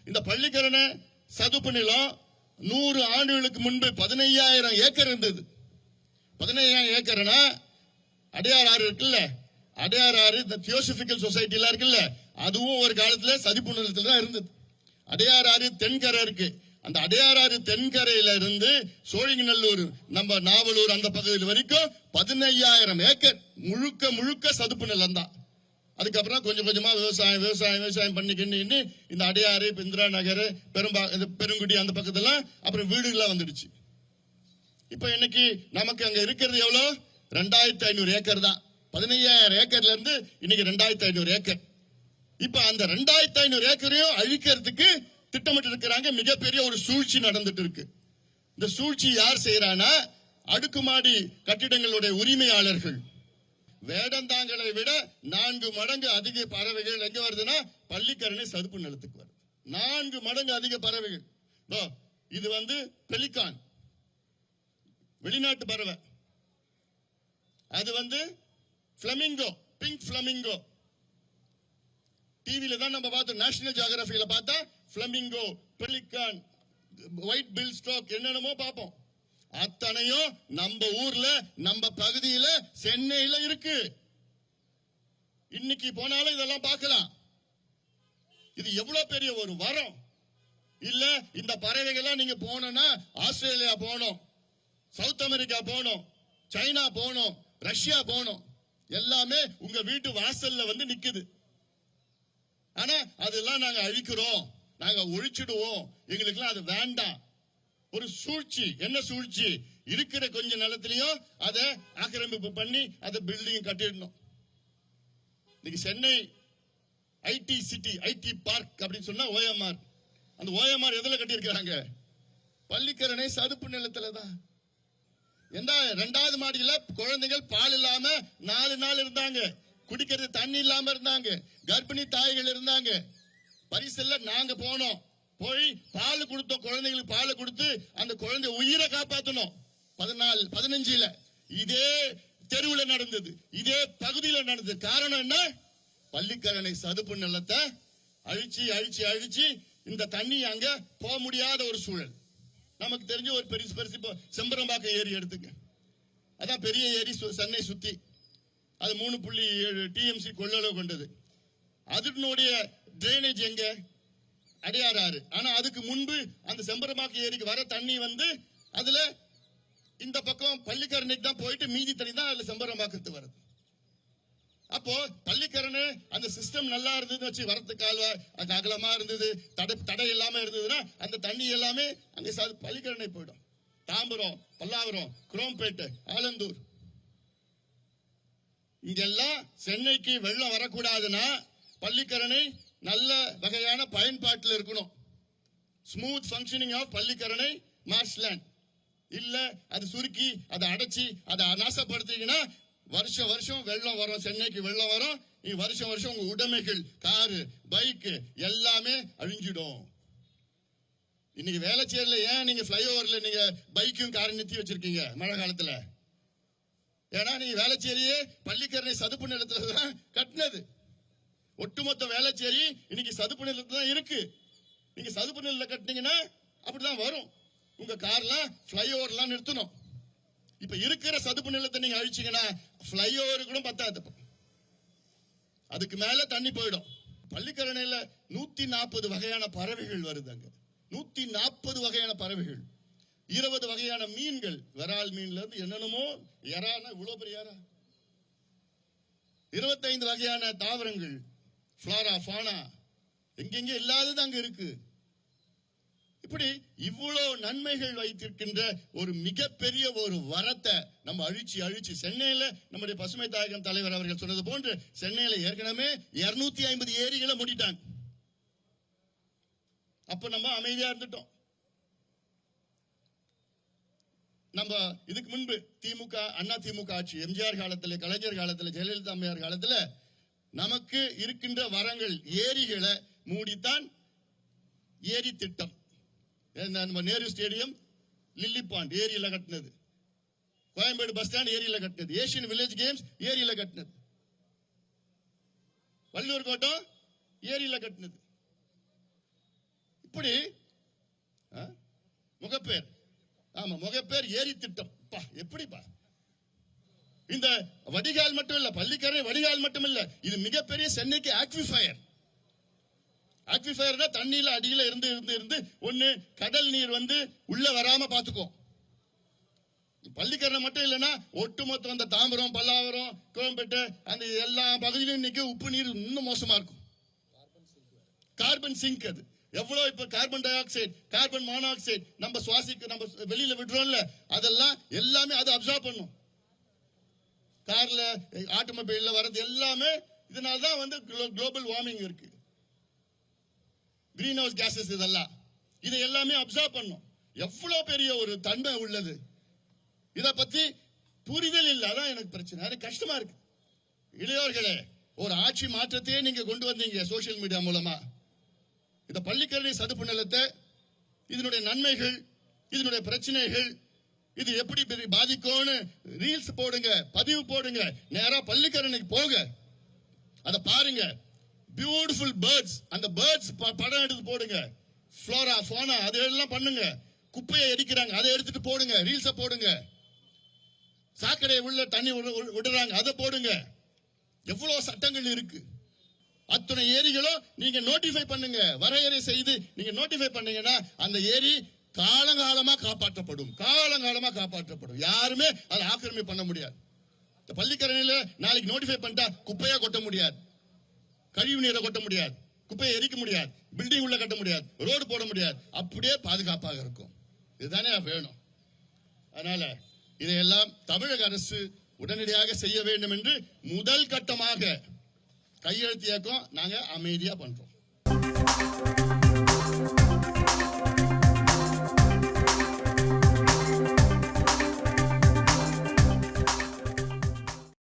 இந்த பள்ளிக்கரணை சதுப்பு நிலம் 100 ஆண்டுகளுக்கு முன்பு 15,000 ஏக்கர் இருந்தது. 15,000 ஏக்கர்னா அடையார் ஆறு இருக்குல்ல, அடையார் ஆறு இந்த தியோசபிக்கல் சொசைட்டி எல்லாம் இருக்குல்ல, அதுவும் ஒரு காலத்துல சதுப்பு நிலத்துல தான் இருந்தது. அடையார் ஆறு தென்கரை இருக்கு. அந்த அடையார் ஆறு தென்கரையில இருந்து சோழிங்கநல்லூர், நம்ம நாவலூர் அந்த பகுதியில் வரைக்கும் 15,000 ஏக்கர் முழுக்க முழுக்க சதுப்பு நிலம் தான். அதுக்கப்புறம் கொஞ்சம் கொஞ்சமா விவசாயம் பண்ணிக்கின்னு இந்த அடையாறு, இந்திரா நகர், பெருங்குடி அந்த பக்கத்துல அப்புறம் வீடுகள்லாம் வந்துடுச்சு. இப்ப இன்னைக்கு நமக்கு அங்க இருக்கிறது எவ்வளவு? 2,500 ஏக்கர் தான். 15,000 ஏக்கர்ல இருந்து இன்னைக்கு 2,500 ஏக்கர். இப்ப அந்த 2,500 ஏக்கரையும் அழிக்கிறதுக்கு திட்டமிட்டு இருக்கிறாங்க. மிகப்பெரிய ஒரு சூழ்ச்சி நடந்துட்டு இருக்கு. இந்த சூழ்ச்சி யார் செய்யறானா, அடுக்குமாடி கட்டிடங்களுடைய உரிமையாளர்கள். வேடந்தாங்களை விட 4 மடங்கு அதிக பறவைகள் எங்க வருதுன்னா பள்ளிக்கரணை சதுப்பு நிலத்துக்கு வருது. 4 மடங்கு அதிக பறவைகள். இது பெலிகான், வெளிநாட்டு பறவை. அது பிளமிங்கோ, பிங்க் பிளமிங்கோ. டிவில தான் நம்ம பார்த்தோம், நேஷனல் ஜியோகிராபியில பார்த்தா flamingo, pelican, white bill stork என்னென்னமோ பார்ப்போம். அத்தனையும் நம்ம ஊர்ல, நம்ம பகுதியில, சென்னையில இருக்கு. இன்னைக்கு போனாலும் இதெல்லாம் பார்க்கலாம். இது எவ்வளவு பெரிய ஒரு வரம் இல்ல? இந்த பறவைகள்லாம் நீங்க போனா ஆஸ்திரேலியா போனோம், சவுத் அமெரிக்கா போனோம், சைனா போனோம், ரஷ்யா போனோம், எல்லாமே உங்க வீட்டு வாசல்ல நிக்குது. ஆனா அதெல்லாம் நாங்க அழிக்கிறோம், நாங்க ஒழிச்சிடுவோம், எங்களுக்கு அது வேண்டாம். ஒரு சூழ்ச்சி. என்ன சூழ்ச்சி? இருக்கிற கொஞ்ச நிலத்திலையும் அதை ஆக்கிரமிப்பு பண்ணி அதை பில்டிங் கட்டிடணும். இன்னைக்கு Chennai IT city, IT park அப்படின்னு சொன்னா OMR. அந்த OMR எதுல கட்டி இருக்கிறாங்க? பள்ளிக்கரணை சதுப்பு நிலத்துல தான். 2வது மாடியில குழந்தைகள் பால் இல்லாம 4 நாள் இருந்தாங்க, குடிக்கிறது தண்ணி இல்லாம இருந்தாங்க, கர்ப்பிணி தாய்கள் இருந்தாங்க. பரிசல்ல நாங்க போனோம், போய் பால் கொடுத்தோம், குழந்தைகளுக்கு பால் கொடுத்து அந்த குழந்தை உயிரை காப்பாற்றணும். 15 இதே தெருவில் நடந்தது, இதே பகுதியில் நடந்தது. காரணம் என்ன? பள்ளிக்கரணை சதுப்பு நிலத்தை அழிச்சு அழிச்சு அழிச்சு இந்த தண்ணி அங்க போக முடியாத ஒரு சூழல். நமக்கு தெரிஞ்ச ஒரு பெருசு செம்பரம்பாக்கம் ஏரி எடுத்துக்க, அதான் பெரிய ஏரி சென்னை சுத்தி. அது 3.7 TMC கொள்ளளவு கொண்டது. அதனுடைய டிரைனேஜ் எங்க? அடையார் ஆறு. ஆனா அதுக்கு முன்பு அந்த செம்பரம்பாக்கம் ஏரிக்கு வர தண்ணி அதுல இந்த பக்கம் பள்ளிக்கரணைக்கு தான் போயிட்டு மீதி தண்ணி தான் அதுல செம்பரம்பாக்கத்து வருது. அப்போ பள்ளிக்கரணை அந்த சிஸ்டம் நல்லா இருந்தது வச்சு, வரத்து கால்வா அகலமா இருந்தது, தடை இல்லாம இருந்ததுன்னா அந்த தண்ணி எல்லாமே அங்க பள்ளிக்கரணை போயிடும். தாம்பரம், பல்லாவரம், குரோம்பேட்டை, ஆலந்தூர், இங்கெல்லாம் சென்னைக்கு வெள்ளம் வரக்கூடாதுன்னா பள்ளிக்கரணை நல்ல வகையான பயன்பாட்டில் இருக்கணும். Smooth functioning of Pallikaranai marshland. இல்ல அது சுருக்கி அதை அடைச்சி அதை நாசப்படுத்தீங்கன்னா வருஷம் வருஷம் வெள்ளம் வரும், சென்னைக்கு வெள்ளம் வரும். வருஷம் வருஷம் உங்க உடைமைகள், காரு, பைக்கு எல்லாமே அழிஞ்சிடும். இன்னைக்கு வேளச்சேரியில ஏன் நீங்க பிளைஓவர்ல நீங்க பைக்கும் காரும் நிறுத்தி வச்சிருக்கீங்க மழை காலத்துல? ஏன்னா நீங்க வேளச்சேரியே பள்ளிக்கரணை சதுப்பு நிலத்துல தான் கட்டினது. ஒட்டுமொத்த வேளச்சேரி இன்னைக்கு சதுப்பு நிலத்துல தான் இருக்கு. நீங்க சதுப்பு நிலத்துல கட்டினீங்கன்னா அப்படிதான் வரும். உங்க கார்லாம் பிளைஓவர்லாம் நிறுத்தணும். இப்ப இருக்கிற சதுப்பு நிலத்தை நீங்க அழிச்சீங்கன்னா பிளைஓவர் கூட பத்தாது, அதுக்கு மேல தண்ணி போயிடும். பள்ளிக்கரணையில 140 வகையான பறவைகள் வருதுங்க. 140 வகையான பறவைகள், 20 வகையான மீன்கள், விரால் மீன்ல இருந்து என்னென்னமோ, எறானா இவ்வளவு பெரிய எறா, 25 வகையான தாவரங்கள், ஃபிளாரா ஃபானா, எங்கெங்க இல்லாதது அங்க இருக்கு. இப்படி இவ்வளவு நன்மைகள் வைத்திருக்கின்ற ஒரு மிகப்பெரிய ஒரு வரத்தை நம்ம அழிச்சு அழிச்சு சென்னையில நம்முடைய பசுமை தாயகம் தலைவர் அவர்கள் சொன்னது போன்று சென்னையில ஏற்கனவே 250 ஏரிகளை மூடிட்டாங்க. அப்ப நம்ம அமைதியா இருந்துட்டோம். நம்ம இதுக்கு முன்பு திமுக, அண்ணா திமுக ஆட்சி, எம்ஜிஆர் காலத்துல, கலைஞர் காலத்துல, ஜெயலலிதா அம்மையார் காலத்துல நமக்கு இருக்கின்ற வரங்கள், ஏரிகளை மூடித்தான் ஏரி திட்டம். நம்ம நேரு ஸ்டேடியம், லில்லி பாண்ட் ஏரியில கட்டினது, கோயம்பேடு பஸ் ஸ்டாண்ட் ஏரியில கட்டினது, ஏசியன் வில்லேஜ் கேம்ஸ் ஏரியில கட்டினது, வள்ளுவர் கோட்டம் ஏரியில கட்டினது. இப்படி முகப்பேர், ஆமா முகப்பேர் ஏரி திட்டம் எப்படிப்பா? இந்த வடிகால் மட்டும் இல்ல, பள்ளிக்கரணை வடிகால் மட்டும் இல்ல, இது மிகப்பெரிய சென்னைக்கு ஆக்விஃபயர். ஆக்விஃபயர்னா தண்ணியில அடியில இருந்து இருந்து இருந்து ஒண்ணு கடல் நீர் வந்து உள்ள வராம பாத்துக்கோ. பள்ளிக்கரணை மட்டும் இல்லைன்னா ஒட்டுமொத்தம் அந்த தாம்பரம், பல்லாவரம், கோயம்பேட்டை அந்த எல்லா பகுதியிலும் இன்னைக்கு உப்பு நீர் இன்னும் மோசமா இருக்கும். கார்பன் சிங்க் அது எவ்வளவு இப்ப carbon di oxide, carbon monoxide நம்ம சுவாசிக்க நம்ம வெளியில விடுறோம்ல, அதெல்லாம் எல்லாமே அது அப்சர்வ் பண்ணும். கார்ல ஆட்டோமொபைல்ல வர்றது எல்லாமே இதனால்தான் வந்து குளோபல் வார்மிங் இருக்கு. கிரீன் ஹவுஸ் கேசஸ் இதெல்லாம் இதை எல்லாமே அப்சர்வ் பண்ணும். எவ்வளவு பெரிய ஒரு தன்மை உள்ளது, இத பத்தி புரிதல் இல்ல. அதான் எனக்கு பிரச்சனை, அது கஷ்டமா இருக்கு. இளையோர்களே, ஒரு ஆட்சி மாற்றத்தையே நீங்க கொண்டு வந்தீங்க சோசியல் மீடியா மூலமா. இந்த பள்ளிக்கரணை சதுப்பு நிலத்தை, இதனுடைய நன்மைகள், இதனுடைய பிரச்சனைகள், இது எப்படி பாதிக்கும்னு ரீல்ஸ் போடுங்க, பதிவு போடுங்க, நேரா பள்ளிக்கரணைக்கு போங்க, அத பாருங்க. பியூட்டிஃபுல் பேர்ட்ஸ், அந்த பேர்ட்ஸ் படம் எடுத்து போடுங்க. ஃப்ளோரா ஃபோனா அதெல்லாம் பண்ணுங்க. குப்பையை எரிக்கிறாங்க, அதை எடுத்துட்டு போடுங்க, ரீல்ஸ போடுங்க. சாக்கடை உள்ள தண்ணி விடுறாங்க, அதை போடுங்க. எவ்வளவு சட்டங்கள் இருக்கு. அத்தனை ஏரிகளும் நீங்க நோட்டிஃபை பண்ணுங்க, வரையறை செய்து நீங்க நோட்டிஃபை பண்ணீங்கன்னா அந்த ஏரி காலங்காலமா காப்பாற்றப்படும். காலங்காலமா காப்பாற்றப்படும். யாருமே அதை ஆக்கிரமிப்பு பண்ண முடியாது. பள்ளிக்கரணையில நாளைக்கு நோட்டிஃபை பண்ணிட்டா குப்பையா கொட்ட முடியாது, கழிவு நீரை கொட்ட முடியாது, குப்பையை எரிக்க முடியாது, பில்டிங் உள்ள கட்ட முடியாது, ரோடு போட முடியாது. அப்படியே பாதுகாப்பாக இருக்கும். இதுதானே வேணும். அதனால இதையெல்லாம் தமிழக அரசு உடனடியாக செய்ய வேண்டும் என்று முதல் கட்டமாக கையெழுத்து இயக்கம் நாங்க அமைதியா பண்றோம்.